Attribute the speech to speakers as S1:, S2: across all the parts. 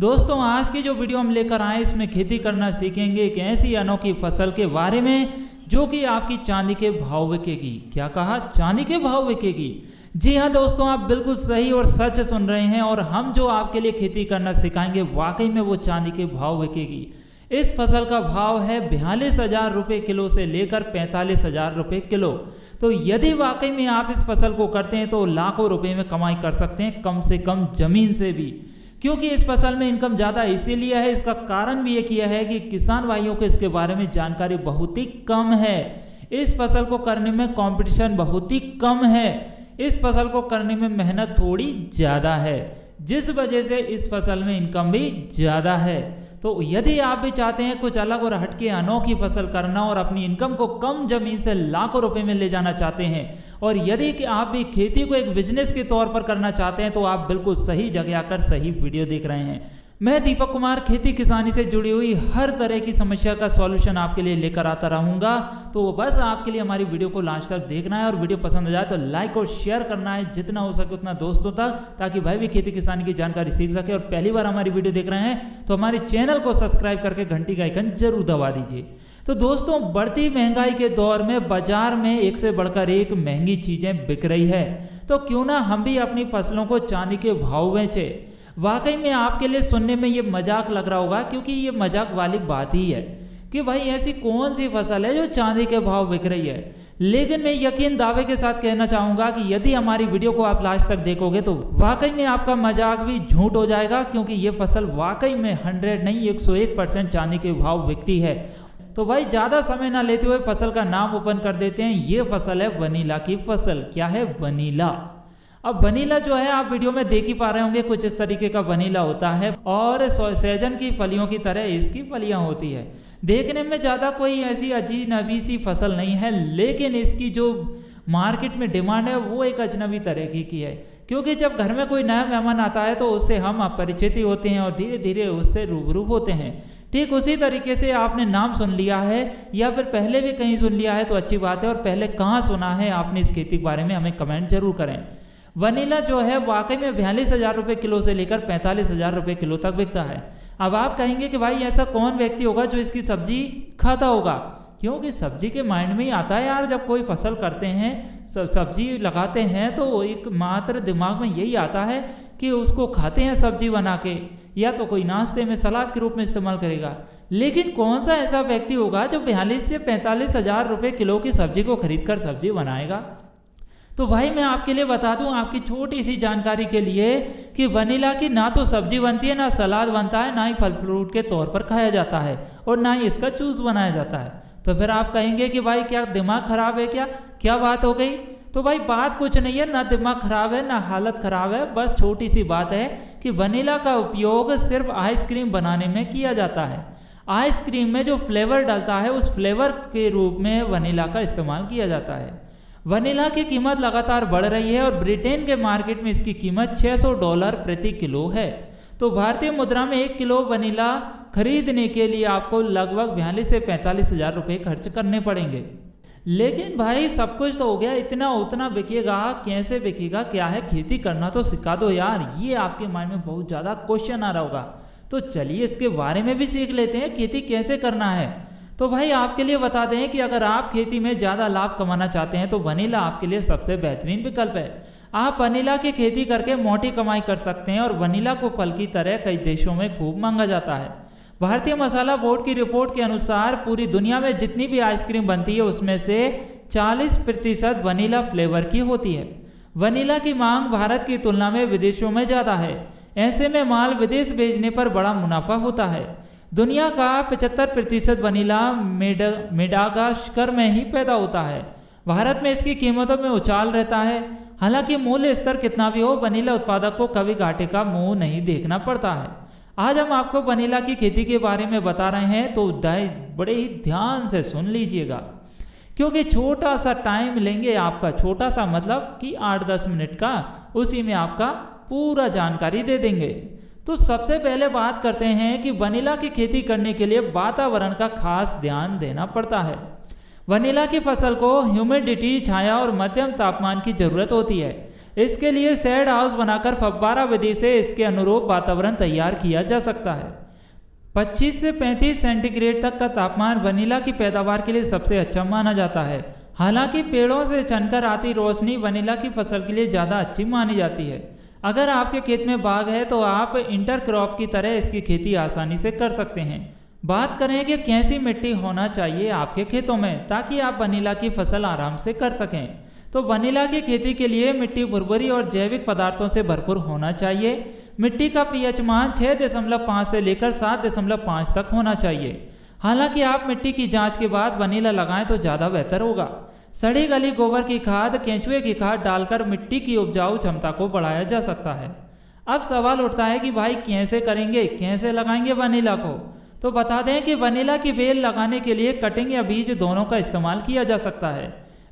S1: दोस्तों आज की जो वीडियो हम लेकर आए इसमें खेती करना सीखेंगे एक ऐसी अनोखी फसल के बारे में जो कि आपकी चांदी के भाव बिकेगी। क्या कहा? चांदी के भाव बिकेगी। जी हाँ दोस्तों, आप बिल्कुल सही और सच सुन रहे हैं और हम जो आपके लिए खेती करना सिखाएंगे वाकई में वो चांदी के भाव बिकेगी। इस फसल का भाव है 42,000 रुपये किलो से लेकर 45,000 रुपये किलो। तो यदि वाकई में आप इस फसल को करते हैं तो लाखों रुपए में कमाई कर सकते हैं, कम से कम जमीन से भी। क्योंकि इस फसल में इनकम ज़्यादा इसीलिए है, इसका कारण भी ये किया है कि किसान भाइयों को इसके बारे में जानकारी बहुत ही कम है। इस फसल को करने में कंपटीशन बहुत ही कम है, इस फसल को करने में मेहनत थोड़ी ज़्यादा है, जिस वजह से इस फसल में इनकम भी ज़्यादा है। तो यदि आप भी चाहते हैं कुछ अलग और हटके अनोखी फसल करना और अपनी इनकम को कम जमीन से लाखों रुपए में ले जाना चाहते हैं और यदि कि आप भी खेती को एक बिजनेस के तौर पर करना चाहते हैं तो आप बिल्कुल सही जगह आकर सही वीडियो देख रहे हैं। मैं दीपक कुमार खेती किसानी से जुड़ी हुई हर तरह की समस्या का सॉल्यूशन आपके लिए लेकर आता रहूंगा। तो बस आपके लिए हमारी वीडियो को लास्ट तक देखना है और वीडियो पसंद आ जाए तो लाइक और शेयर करना है जितना हो सके उतना दोस्तों तक, ताकि भाई भी खेती किसानी की जानकारी सीख सके। और पहली बार हमारी वीडियो देख रहे हैं तो हमारे चैनल को सब्सक्राइब करके घंटी का आइकन जरूर दबा दीजिए। तो दोस्तों बढ़ती महंगाई के दौर में बाजार में एक से बढ़कर एक महंगी चीजें बिक रही है, तो क्यों ना हम भी अपनी फसलों को चांदी के भाव बेचें। वाकई में आपके लिए सुनने में ये मजाक लग रहा होगा, क्योंकि ये मजाक वाली बात ही है कि भाई ऐसी कौन सी फसल है जो चांदी के भाव बिक रही है। लेकिन मैं यकीन दावे के साथ कहना चाहूंगा कि यदि हमारी वीडियो को आप लास्ट तक देखोगे तो वाकई में आपका मजाक भी झूठ हो जाएगा, क्योंकि ये फसल वाकई में 100 नहीं 101% चांदी के भाव बिकती है। तो भाई ज़्यादा समय ना लेते हुए फसल का नाम ओपन कर देते हैं। ये फसल है वनीला की फसल। क्या है? वनीला। अब वनीला जो है आप वीडियो में देख ही पा रहे होंगे, कुछ इस तरीके का वनीला होता है और सहजन की फलियों की तरह इसकी फलियां होती है। देखने में ज़्यादा कोई ऐसी अजीनबी सी फसल नहीं है, लेकिन इसकी जो मार्केट में डिमांड है वो एक अजनबी तरह की है। क्योंकि जब घर में कोई नया मेहमान आता है तो उससे हम अपरिचित ही होते हैं और धीरे धीरे उससे रूबरू होते हैं। ठीक उसी तरीके से आपने नाम सुन लिया है या फिर पहले भी कहीं सुन लिया है तो अच्छी बात है, और पहले कहाँ सुना है आपने इस खेती के बारे में हमें कमेंट जरूर करें। वनीला जो है वाकई में 42,000 रुपये किलो से लेकर 45,000 रुपये किलो तक बिकता है। अब आप कहेंगे कि भाई ऐसा कौन व्यक्ति होगा जो इसकी सब्जी खाता होगा, क्योंकि सब्जी के माइंड में ही आता है यार, जब कोई फसल करते हैं सब्जी लगाते हैं तो एक मात्र दिमाग में यही आता है कि उसको खाते हैं सब्जी बना के, या तो कोई नाश्ते में सलाद के रूप में इस्तेमाल करेगा। लेकिन कौन सा ऐसा व्यक्ति होगा जो 42 से 45,000 रुपये किलो की सब्जी को खरीद कर सब्जी बनाएगा। तो भाई मैं आपके लिए बता दूं आपकी छोटी सी जानकारी के लिए कि वनीला की ना तो सब्जी बनती है, ना सलाद बनता है, ना ही फल फ्रूट के तौर पर खाया जाता है और ना ही इसका जूस बनाया जाता है। तो फिर आप कहेंगे कि भाई क्या दिमाग खराब है, क्या बात हो गई? तो भाई बात कुछ नहीं है, ना दिमाग खराब है ना हालत खराब है, बस छोटी सी बात है कि वनीला का उपयोग सिर्फ आइसक्रीम बनाने में किया जाता है। आइसक्रीम में जो फ्लेवर डलता है उस फ्लेवर के रूप में वनीला का इस्तेमाल किया जाता है। वनीला की कीमत लगातार बढ़ रही है और ब्रिटेन के मार्केट में इसकी कीमत $600 प्रति किलो है। तो भारतीय मुद्रा में 1 किलो वनीला खरीदने के लिए आपको लगभग 42 से 45,000 रुपये खर्च करने पड़ेंगे। लेकिन भाई सब कुछ तो हो गया, इतना उतना बिकेगा, कैसे बिकेगा, क्या है? खेती करना तो सिखा दो यार, ये आपके माइंड में बहुत ज़्यादा क्वेश्चन आ रहा होगा। तो चलिए इसके बारे में भी सीख लेते हैं, खेती कैसे करना है। तो भाई आपके लिए बता दें कि अगर आप खेती में ज़्यादा लाभ कमाना चाहते हैं तो वनीला आपके लिए सबसे बेहतरीन विकल्प है। आप वनीला की खेती करके मोटी कमाई कर सकते हैं और वनीला को फल की तरह कई देशों में खूब मांगा जाता है। भारतीय मसाला बोर्ड की रिपोर्ट के अनुसार पूरी दुनिया में जितनी भी आइसक्रीम बनती है उसमें से 40% वनीला फ्लेवर की होती है। वनीला की मांग भारत की तुलना में विदेशों में ज़्यादा है, ऐसे में माल विदेश भेजने पर बड़ा मुनाफा होता है। दुनिया का 75% वनीला मेडागास्कर में ही पैदा होता है। भारत में इसकी कीमतों में उछाल रहता है। हालांकि मूल्य स्तर कितना भी हो, वनीला उत्पादक को कभी घाटे का मुंह नहीं देखना पड़ता है। आज हम आपको वनीला की खेती के बारे में बता रहे हैं, तो बड़े ही ध्यान से सुन लीजिएगा, क्योंकि छोटा सा टाइम लेंगे आपका, छोटा सा मतलब कि 8-10 मिनट का, उसी में आपका पूरा जानकारी दे देंगे। तो सबसे पहले बात करते हैं कि वनीला की खेती करने के लिए वातावरण का खास ध्यान देना पड़ता है। वनीला की फसल को ह्यूमिडिटी, छाया और मध्यम तापमान की जरूरत होती है। इसके लिए शेड हाउस बनाकर फव्वारा विधि से इसके अनुरूप वातावरण तैयार किया जा सकता है। 25 से 35 सेंटीग्रेड तक का तापमान वनीला की पैदावार के लिए सबसे अच्छा माना जाता है। हालांकि पेड़ों से छनकर आती रोशनी वनीला की फसल के लिए ज़्यादा अच्छी मानी जाती है। अगर आपके खेत में बाग है तो आप इंटरक्रॉप की तरह इसकी खेती आसानी से कर सकते हैं। बात करें कि कैसी मिट्टी होना चाहिए आपके खेतों में ताकि आप वनीला की फसल आराम से कर सकें, तो वनीला की खेती के लिए मिट्टी भुरभुरी और जैविक पदार्थों से भरपूर होना चाहिए। मिट्टी का पीएच मान 6.5 से लेकर 7.5 तक होना चाहिए। हालांकि आप मिट्टी की जांच के बाद वनीला लगाएं तो ज़्यादा बेहतर होगा। सड़ी गली गोबर की खाद, केंचुए की खाद डालकर मिट्टी की उपजाऊ क्षमता को बढ़ाया जा सकता है। अब सवाल उठता है कि भाई कैसे करेंगे, कैसे लगाएंगे वनीला को। तो बता दें कि वनीला की बेल लगाने के लिए कटिंग या बीज दोनों का इस्तेमाल किया जा सकता है।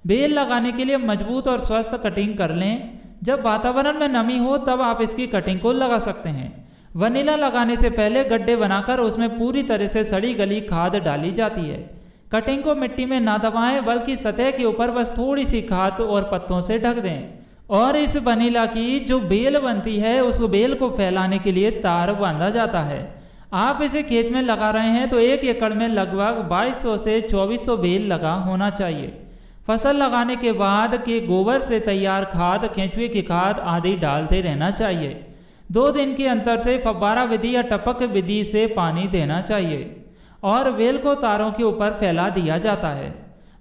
S1: बेल लगाने के लिए मजबूत और स्वस्थ कटिंग कर लें। जब वातावरण में नमी हो तब आप इसकी कटिंग को लगा सकते हैं। वनीला लगाने से पहले गड्ढे बनाकर उसमें पूरी तरह से सड़ी गली खाद डाली जाती है। कटिंग को मिट्टी में ना दबाएं बल्कि सतह के ऊपर बस थोड़ी सी खाद और पत्तों से ढक दें। और इस वनीला की जो बेल बनती है उस बेल को फैलाने के लिए तार बांधा जाता है। आप इसे खेत में लगा रहे हैं तो 1 एकड़ में लगभग 2200 से 2400 बेल लगा होना चाहिए। फसल लगाने के बाद के गोबर से तैयार खाद, केंचुए की खाद आदि डालते रहना चाहिए। 2 दिन के अंतर से फव्वारा विधि या टपक विधि से पानी देना चाहिए और बेल को तारों के ऊपर फैला दिया जाता है।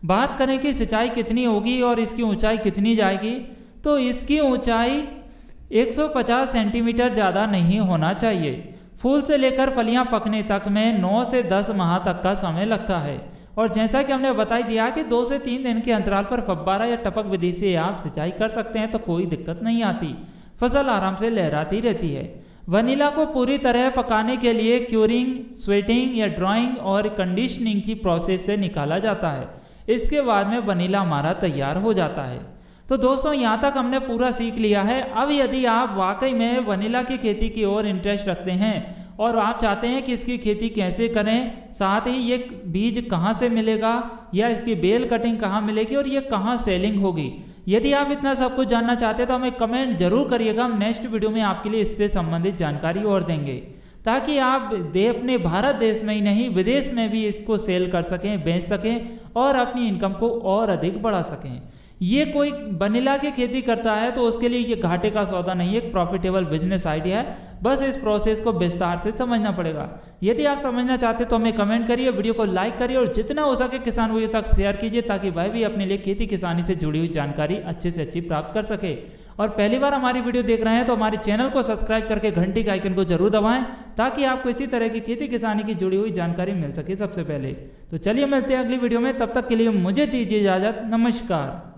S1: बात करें कि सिंचाई कितनी होगी और इसकी ऊंचाई कितनी जाएगी, तो इसकी ऊंचाई 150 सेंटीमीटर ज़्यादा नहीं होना चाहिए। फूल से लेकर फलियां पकने तक में 9 से 10 माह तक का समय लगता है। और जैसा कि हमने बताई दिया कि 2 से 3 दिन के अंतराल पर फव्वारा या टपक विधि से आप सिंचाई कर सकते हैं तो कोई दिक्कत नहीं आती, फसल आराम से लहराती रहती है। वनीला को पूरी तरह पकाने के लिए क्यूरिंग, स्वेटिंग या ड्राइंग और कंडीशनिंग की प्रोसेस से निकाला जाता है। इसके बाद में वनीला हमारा तैयार हो जाता है। तो दोस्तों यहाँ तक हमने पूरा सीख लिया है। अब यदि आप वाकई में वनीला की खेती की ओर इंटरेस्ट रखते हैं और आप चाहते हैं कि इसकी खेती कैसे करें, साथ ही ये बीज कहाँ से मिलेगा या इसकी बेल कटिंग कहाँ मिलेगी और ये कहाँ सेलिंग होगी, यदि आप इतना सब कुछ जानना चाहते हैं तो हमें कमेंट जरूर करिएगा। हम नेक्स्ट वीडियो में आपके लिए इससे संबंधित जानकारी और देंगे ताकि आप अपने भारत देश में ही नहीं विदेश में भी इसको सेल कर सकें, बेच सकें और अपनी इनकम को और अधिक बढ़ा सकें। ये कोई वनीला की खेती करता है तो उसके लिए ये घाटे का सौदा नहीं है, एक प्रॉफिटेबल बिजनेस आइडिया है। बस इस प्रोसेस को विस्तार से समझना पड़ेगा। यदि आप समझना चाहते तो हमें कमेंट करिए, वीडियो को लाइक करिए और जितना हो सके किसान भाइयों तक शेयर कीजिए ताकि वह भी अपने लिए खेती किसानी से जुड़ी हुई जानकारी अच्छे से अच्छी प्राप्त कर सके। और पहली बार हमारी वीडियो देख रहे हैं तो हमारे चैनल को सब्सक्राइब करके घंटी के आइकन को जरूर दबाएं ताकि आपको इसी तरह की खेती किसानी की जुड़ी हुई जानकारी मिल सके सबसे पहले। तो चलिए मिलते हैं अगली वीडियो में, तब तक के लिए मुझे दीजिए इजाजत। नमस्कार।